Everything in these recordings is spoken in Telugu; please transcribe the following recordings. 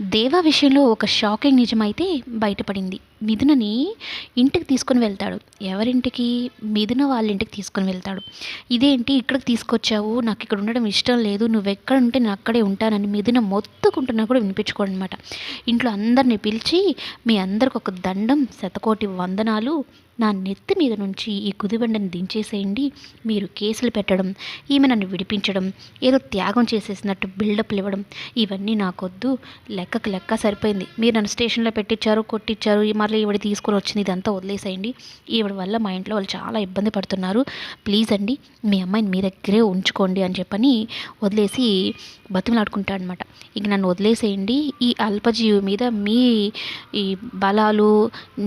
దేవా విషయంలో ఒక షాకింగ్ నిజమైతే బయటపడింది. మిథునని ఇంటికి తీసుకొని వెళ్తాడు. ఎవరింటికి? మిథున వాళ్ళ ఇంటికి తీసుకొని వెళ్తాడు. ఇదేంటి ఇక్కడికి తీసుకొచ్చావు? నాకు ఇక్కడ ఉండడం ఇష్టం లేదు. నువ్వెక్కడ ఉంటే నేను అక్కడే ఉంటానని మిథున మొత్తుకుంటున్నా కూడా వినిపించుకోడనమాట. ఇంట్లో అందరిని పిలిచి, మీ అందరికి ఒక దండం, శతకోటి వందనాలు. నా నెత్తి మీద నుంచి ఈ గుదిబండని దించేసేయండి. మీరు కేసులు పెట్టడం, ఈమె నన్ను విడిపించడం, ఏదో త్యాగం చేసేసినట్టు బిల్డప్లు ఇవ్వడం, ఇవన్నీ నాకొద్దు. లెక్కకు లెక్క సరిపోయింది. మీరు నన్ను స్టేషన్లో పెట్టించారు, కొట్టించారు, మళ్ళీ ఈవిడ తీసుకొని వచ్చింది, ఇదంతా వదిలేసేయండి. ఈవిడ వల్ల మా ఇంట్లో వాళ్ళు చాలా ఇబ్బంది పడుతున్నారు. ప్లీజ్ అండి, మీ అమ్మాయిని మీ దగ్గరే ఉంచుకోండి అని చెప్పని వదిలేసి బతిమలాడుకుంటాడనమాట. ఇక నన్ను వదిలేసేయండి, ఈ అల్పజీవి మీద మీ ఈ బలాలు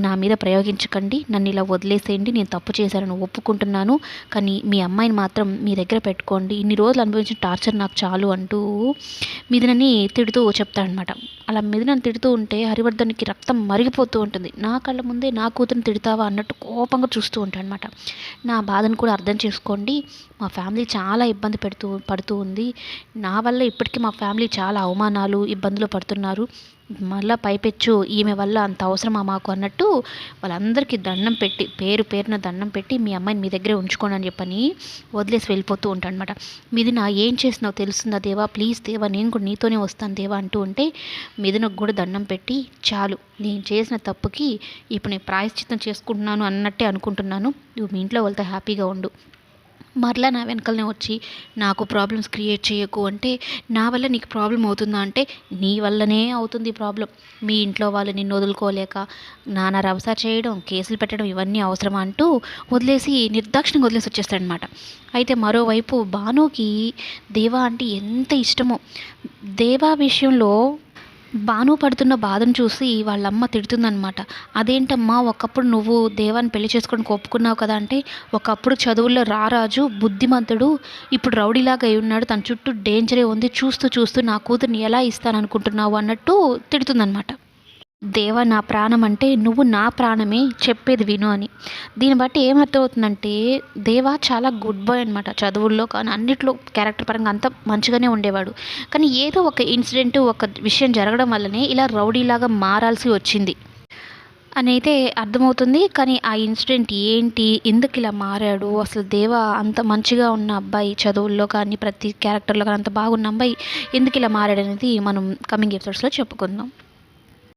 నా మీద ప్రయోగించకండి, నన్ను ఇలా వదిలేసేయండి, నేను తప్పు చేశానని ఒప్పుకుంటున్నాను, కానీ మీ అమ్మాయిని మాత్రం మీ దగ్గర పెట్టుకోండి, ఇన్ని రోజులు అనుభవించిన టార్చర్ నాకు చాలు అంటూ మిథునని తిడుతూ చెప్తాడనమాట. అలా మిథునని తిడుతూ ఉంటే హరివర్ధన్కి రక్తం మరిగిపోతూ ఉంటుంది. నా కళ్ళ ముందే నా కూతురుని తిడతావా అన్నట్టు కోపంగా చూస్తూ ఉంటాడనమాట. నా బాధను కూడా అర్థం చేసుకోండి, మా ఫ్యామిలీ చాలా ఇబ్బంది పడుతూ ఉంది. నా వల్ల ఇప్పటికీ మా ఫ్యామిలీ చాలా అవమానాలు, ఇబ్బందులు పడుతున్నారు. మళ్ళీ పైపెచ్చు ఈమె వల్ల అంత అవసరమా మాకు అన్నట్టు వాళ్ళందరికీ దండం పెట్టి, పేరున దండం పెట్టి, మీ అమ్మాయిని మీ దగ్గరే ఉంచుకోండి అని చెప్పని వదిలేసి వెళ్ళిపోతూ ఉంటాడనమాట. మిథున ఏం చేసినావు తెలుస్తుందా దేవా, ప్లీజ్ దేవా, నేను కూడా నీతోనే వస్తాను దేవా అంటూ ఉంటే మిథునకు కూడా దండం పెట్టి, చాలు నేను చేసిన తప్పుకి ఇప్పుడు నేను ప్రాయశ్చిత్తం చేసుకుంటున్నాను అన్నట్టే అనుకుంటున్నాను, నువ్వు మీ ఇంట్లో వాళ్ళతో హ్యాపీగా ఉండు, మరలా నా వెనకలనే వచ్చి నాకు ప్రాబ్లమ్స్ క్రియేట్ చేయకు అంటే, నా వల్ల నీకు ప్రాబ్లం అవుతుందా అంటే, నీ వల్లనే అవుతుంది ప్రాబ్లం. మీ ఇంట్లో వాళ్ళు నిన్ను వదులుకోలేక నానా రభస చేయడం, కేసులు పెట్టడం, ఇవన్నీ అవసరమా అంటూ వదిలేసి నిర్దాక్షిణ్యంగా వదిలేసి వచ్చేస్తాడనమాట. అయితే మరోవైపు భానుకి దేవా అంటే ఎంత ఇష్టమో. దేవా విషయంలో భాను పడుతున్న బాధను చూసి వాళ్ళమ్మ తిడుతుందనమాట. అదేంటమ్మా, ఒకప్పుడు నువ్వు దేవాన్ని పెళ్లి చేసుకొని ఒప్పుకున్నావు కదా అంటే, ఒకప్పుడు చదువుల్లో రారాజు, బుద్ధిమంతుడు, ఇప్పుడు రౌడీలాగా అయి ఉన్నాడు, తన చుట్టూ డేంజరే ఉంది, చూస్తూ చూస్తూ నా కూతుర్ని ఎలా ఇస్తాననుకుంటున్నావు అన్నట్టు తిడుతుందనమాట. దేవా నా ప్రాణం అంటే నువ్వు నా ప్రాణమే, చెప్పేది విను అని. దీన్ని బట్టి ఏమర్థమవుతుందంటే దేవా చాలా గుడ్ బాయ్ అనమాట. చదువుల్లో కానీ అన్నిట్లో క్యారెక్టర్ పరంగా అంతా మంచిగానే ఉండేవాడు. కానీ ఏదో ఒక ఇన్సిడెంట్, ఒక విషయం జరగడం వల్లనే ఇలా రౌడీలాగా మారాల్సి వచ్చింది అని అయితే అర్థమవుతుంది. కానీ ఆ ఇన్సిడెంట్ ఏంటి, ఎందుకు ఇలా మారాడు, అసలు దేవా అంత మంచిగా ఉన్న అబ్బాయి, చదువుల్లో కానీ ప్రతి క్యారెక్టర్లో కానీ అంత బాగున్న అబ్బాయి ఎందుకు ఇలా మారాడు అనేది మనం కమింగ్ ఎపిసోడ్స్లో చెప్పుకుందాం.